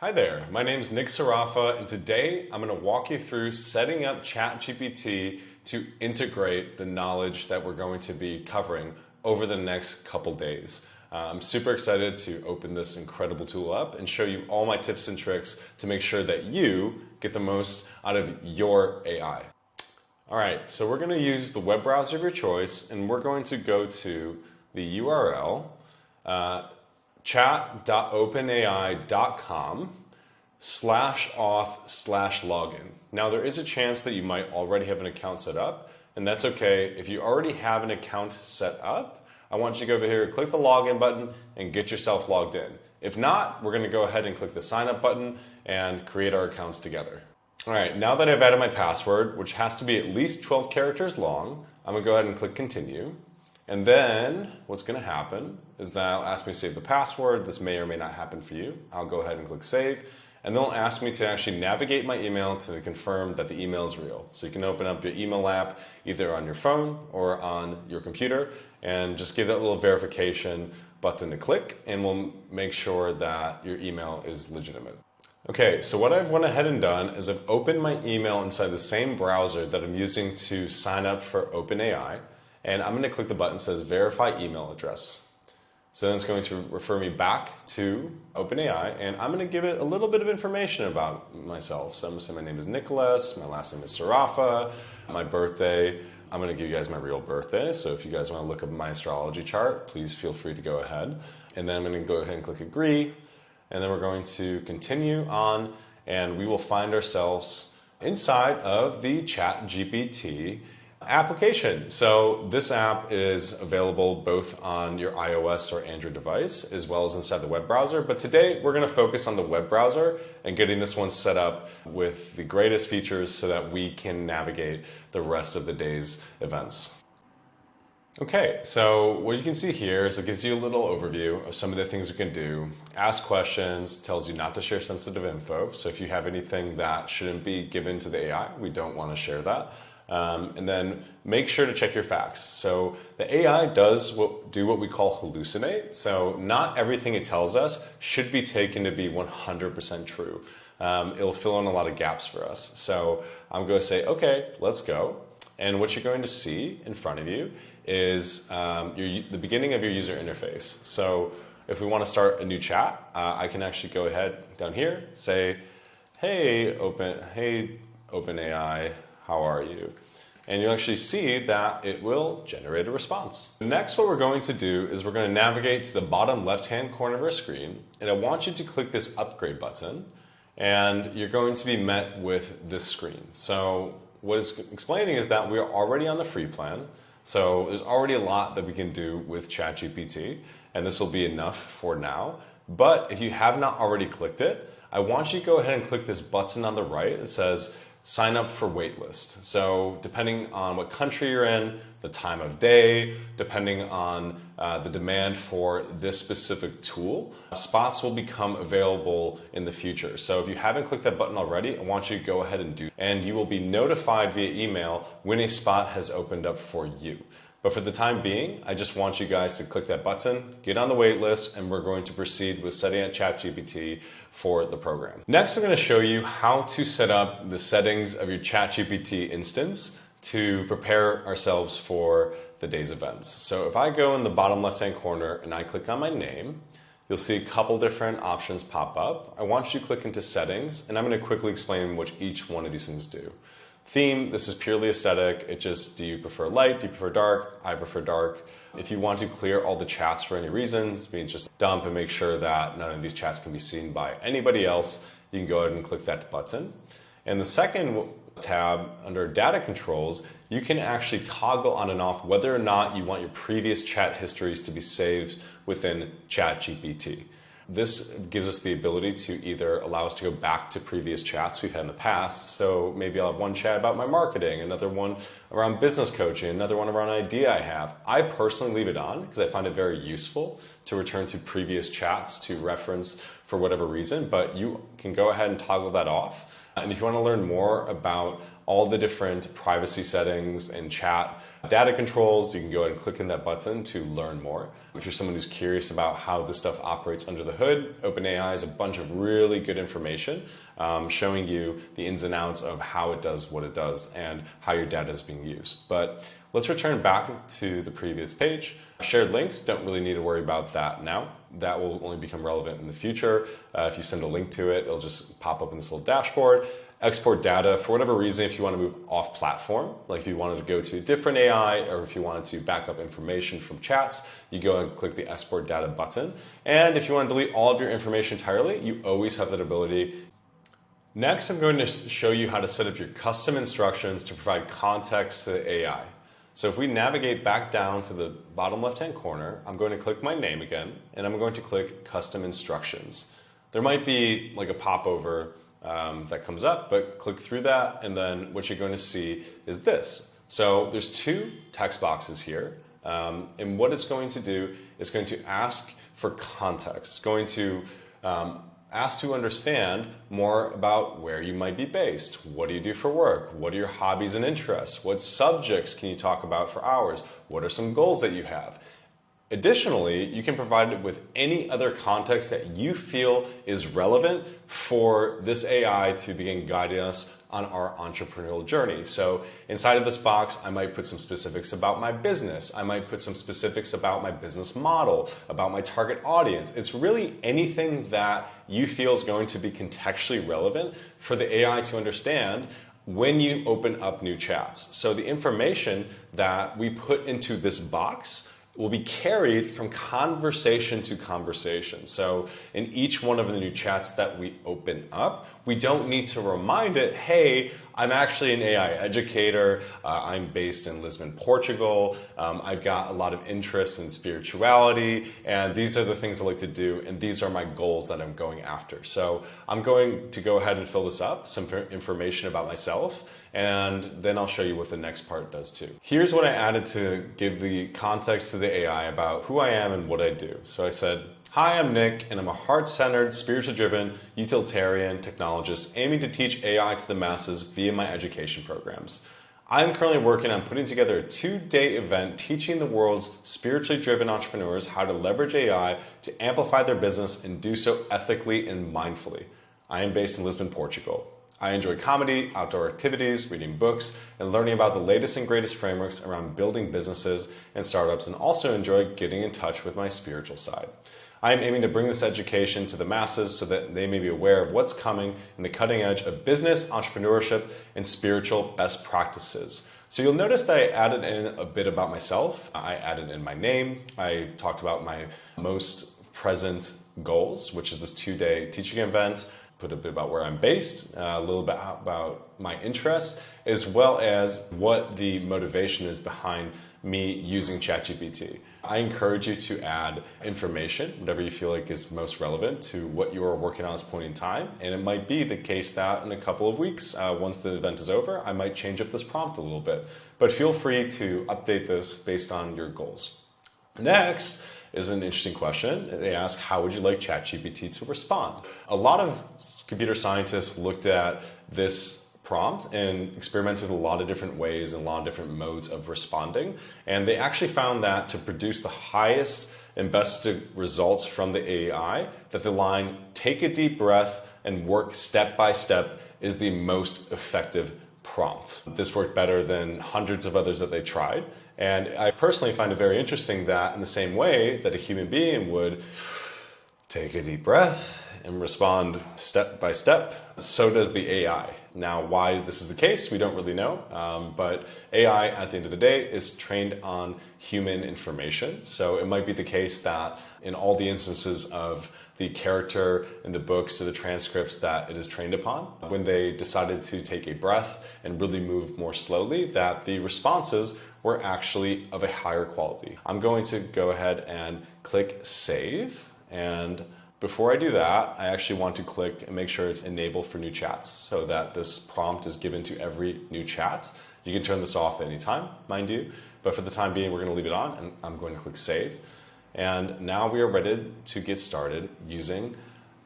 Hi there, my name is Nick Sarafa, and today I'm going to walk you through setting up ChatGPT to integrate the knowledge that we're going to be covering over the next couple days. I'm super excited to open this incredible tool up and show you all my tips and tricks to make sure that you get the most out of your AI. All right, so we're going to use the web browser of your choice, and we're going to go to the URL chat.openai.com/auth/login. Now there is a chance that you might already have an account set up, and that's okay. If you already have an account set up, I want you to go over here, click the login button, and get yourself logged in. If not, we're going to go ahead and click the sign up button and create our accounts together. All right, now that I've added my password, which has to be at least 12 characters long, I'm going to go ahead and click continue. And then what's going to happen is that it'll ask me to save the password. This may or may not happen for you. I'll go ahead and click save. And then it'll ask me to actually navigate my email to confirm that the email is real. So you can open up your email app either on your phone or on your computer and just give that little verification button to click, and we'll make sure that your email is legitimate. Okay, so what I've went ahead and done is I've opened my email inside the same browser that I'm using to sign up for OpenAI. And I'm going to click the button that says verify email address. So then it's going to refer me back to OpenAI, and I'm going to give it a little bit of information about myself. So I'm going to say my name is Nicholas, my last name is Sarafa, my birthday. I'm going to give you guys my real birthday. So if you guys want to look up my astrology chart, please feel free to go ahead. And then I'm going to go ahead and click agree. And then we're going to continue on, and we will find ourselves inside of the ChatGPT application. So this app is available both on your iOS or Android device as well as inside the web browser. But today we're going to focus on the web browser and getting this one set up with the greatest features so that we can navigate the rest of the day's events. Okay, so what you can see here is it gives you a little overview of some of the things we can do. Ask questions, tells you not to share sensitive info. So if you have anything that shouldn't be given to the AI, we don't want to share that. And then make sure to check your facts. So the AI does do what we call hallucinate. So not everything it tells us should be taken to be 100% true. It'll fill in a lot of gaps for us. So I'm going to say, okay, let's go. And what you're going to see in front of you is the beginning of your user interface. So if we want to start a new chat, I can actually go ahead down here, say, hey, OpenAI, how are you? And you'll actually see that it will generate a response. Next, what we're going to do is we're going to navigate to the bottom left-hand corner of our screen, and I want you to click this upgrade button, and you're going to be met with this screen. So what it's explaining is that we're already on the free plan, so there's already a lot that we can do with ChatGPT, and this will be enough for now. But if you have not already clicked it, I want you to go ahead and click this button on the right that says sign up for waitlist. So depending on what country you're in, the time of day, depending on the demand for this specific tool, spots will become available in the future. So if you haven't clicked that button already, I want you to go ahead and do, and you will be notified via email when a spot has opened up for you. But for the time being, I just want you guys to click that button, get on the wait list, and we're going to proceed with setting up ChatGPT for the program. Next, I'm going to show you how to set up the settings of your ChatGPT instance to prepare ourselves for the day's events. So if I go in the bottom left-hand corner and I click on my name, you'll see a couple different options pop up. I want you to click into settings, and I'm going to quickly explain what each one of these things do. Theme, this is purely aesthetic. It just, do you prefer light? Do you prefer dark? I prefer dark. If you want to clear all the chats for any reasons, means just dump and make sure that none of these chats can be seen by anybody else, you can go ahead and click that button. And the second tab under data controls, you can actually toggle on and off whether or not you want your previous chat histories to be saved within ChatGPT. This gives us the ability to either allow us to go back to previous chats we've had in the past. So maybe I'll have one chat about my marketing, another one around business coaching, another one around an idea I have. I personally leave it on because I find it very useful to return to previous chats to reference for whatever reason, but you can go ahead and toggle that off. And if you want to learn more about all the different privacy settings and chat data controls, you can go ahead and click in that button to learn more. If you're someone who's curious about how this stuff operates under the hood, OpenAI is a bunch of really good information showing you the ins and outs of how it does what it does and how your data is being used. But let's return back to the previous page. Shared links, don't really need to worry about that now. That will only become relevant in the future. If you send a link to it, it'll just pop up in this little dashboard. Export data, for whatever reason, if you want to move off platform, like if you wanted to go to a different AI or if you wanted to back up information from chats, you go and click the export data button. And if you want to delete all of your information entirely, you always have that ability. Next, I'm going to show you how to set up your custom instructions to provide context to the AI. So if we navigate back down to the bottom left-hand corner, I'm going to click my name again, and I'm going to click custom instructions. There might be like a popover that comes up, but click through that, and then what you're going to see is this. So there's two text boxes here, and what it's going to do is going to ask for context. It's going to ask to understand more about where you might be based. What do you do for work? What are your hobbies and interests? What subjects can you talk about for hours? What are some goals that you have? Additionally, you can provide it with any other context that you feel is relevant for this AI to begin guiding us on our entrepreneurial journey. So inside of this box, I might put some specifics about my business. I might put some specifics about my business model, about my target audience. It's really anything that you feel is going to be contextually relevant for the AI to understand when you open up new chats. So the information that we put into this box will be carried from conversation to conversation. So in each one of the new chats that we open up, we don't need to remind it, hey, I'm actually an AI educator, I'm based in Lisbon, Portugal, I've got a lot of interest in spirituality, and these are the things I like to do, and these are my goals that I'm going after. So I'm going to go ahead and fill this up, some information about myself, and then I'll show you what the next part does too. Here's what I added to give the context to the AI about who I am and what I do. So I said, hi, I'm Nick, and I'm a heart-centered, spiritual-driven, utilitarian technologist aiming to teach AI to the masses via my education programs. I'm currently working on putting together a 2-day event teaching the world's spiritually driven entrepreneurs how to leverage AI to amplify their business and do so ethically and mindfully. I am based in Lisbon, Portugal. I enjoy comedy, outdoor activities, reading books, and learning about the latest and greatest frameworks around building businesses and startups, and also enjoy getting in touch with my spiritual side. I am aiming to bring this education to the masses so that they may be aware of what's coming in the cutting edge of business, entrepreneurship, and spiritual best practices. So you'll notice that I added in a bit about myself. I added in my name. I talked about my most present goals, which is this 2-day teaching event. Put a bit about where I'm based, a little bit about my interests, as well as what the motivation is behind me using ChatGPT. I encourage you to add information, whatever you feel like is most relevant to what you are working on at this point in time. And it might be the case that in a couple of weeks, once the event is over, I might change up this prompt a little bit. But feel free to update this based on your goals. Next is an interesting question. They ask, how would you like ChatGPT to respond? A lot of computer scientists looked at this prompt and experimented a lot of different ways and a lot of different modes of responding. And they actually found that to produce the highest and best results from the AI, that the line, take a deep breath and work step by step, is the most effective prompt. This worked better than hundreds of others that they tried. And I personally find it very interesting that in the same way that a human being would take a deep breath and respond step by step, so does the AI. Now, why this is the case, we don't really know, but AI, at the end of the day, is trained on human information. So it might be the case that in all the instances of the character in the books or the transcripts that it is trained upon, when they decided to take a breath and really move more slowly, that the responses were actually of a higher quality. I'm going to go ahead and click save, and before I do that, I actually want to click and make sure it's enabled for new chats so that this prompt is given to every new chat. You can turn this off anytime, mind you, but for the time being, we're going to leave it on, and I'm going to click save. And now we are ready to get started using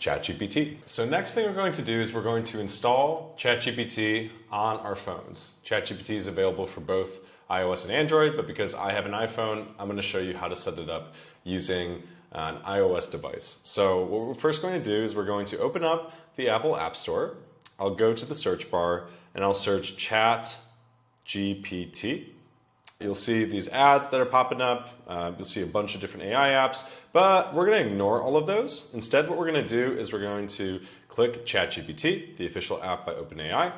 ChatGPT. So next thing we're going to do is we're going to install ChatGPT on our phones. ChatGPT is available for both iOS and Android, but because I have an iPhone, I'm going to show you how to set it up using an iOS device. So what we're first going to do is we're going to open up the Apple App Store. I'll go to the search bar and I'll search ChatGPT. You'll see these ads that are popping up. You'll see a bunch of different AI apps, but we're going to ignore all of those. Instead, what we're going to do is we're going to click ChatGPT, the official app by OpenAI.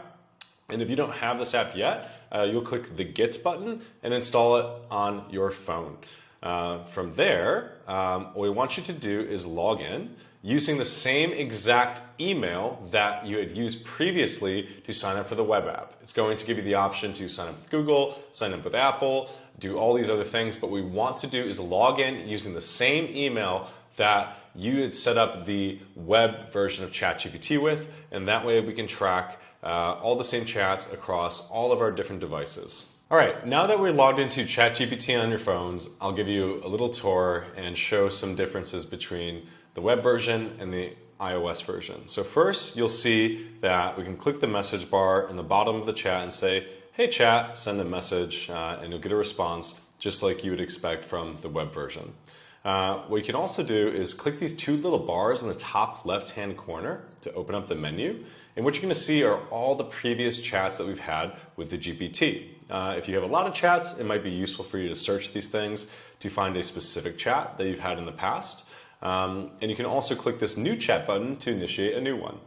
And if you don't have this app yet, you'll click the Get button and install it on your phone. From there, what we want you to do is log in using the same exact email that you had used previously to sign up for the web app. It's going to give you the option to sign up with Google, sign up with Apple, do all these other things, but what we want to do is log in using the same email that you had set up the web version of ChatGPT with, and that way we can track all the same chats across all of our different devices. All right, now that we're logged into ChatGPT on your phones, I'll give you a little tour and show some differences between the web version and the iOS version. So first, you'll see that we can click the message bar in the bottom of the chat and say, hey chat, send a message, and you'll get a response just like you would expect from the web version. What you can also do is click these two little bars in the top left-hand corner to open up the menu. And what you're going to see are all the previous chats that we've had with the GPT. If you have a lot of chats, it might be useful for you to search these things to find a specific chat that you've had in the past. And you can also click this new chat button to initiate a new one.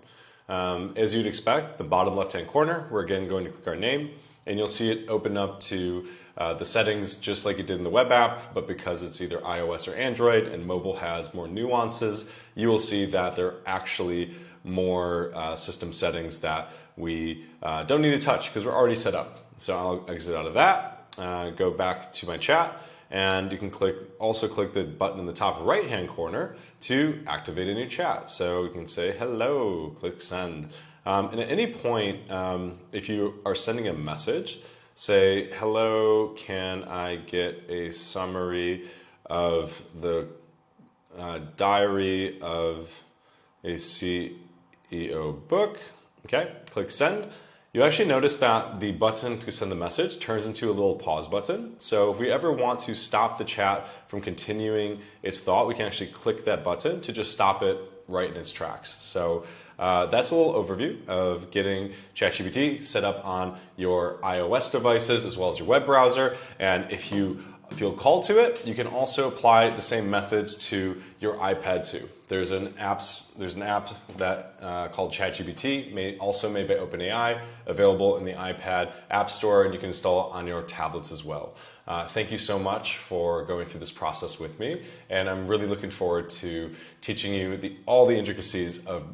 As you'd expect, the bottom left-hand corner, we're again going to click our name, and you'll see it open up to the settings just like it did in the web app, but because it's either iOS or Android and mobile has more nuances, you will see that there are actually more system settings that we don't need to touch because we're already set up. So I'll exit out of that, go back to my chat, and you can also click the button in the top right-hand corner to activate a new chat. So you can say, hello, click send. And at any point, if you are sending a message, say, hello, can I get a summary of the diary of a CEO book? Okay, click send. You actually notice that the button to send the message turns into a little pause button. So if we ever want to stop the chat from continuing its thought, we can actually click that button to just stop it right in its tracks. So that's a little overview of getting ChatGPT set up on your iOS devices as well as your web browser. And if you feel called to it, you can also apply the same methods to your iPad too. There's an app that called ChatGPT, also made by OpenAI, available in the iPad App Store, and you can install it on your tablets as well. Thank you so much for going through this process with me, and I'm really looking forward to teaching you all the intricacies of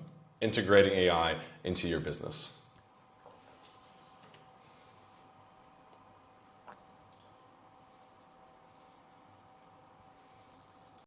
integrating AI into your business.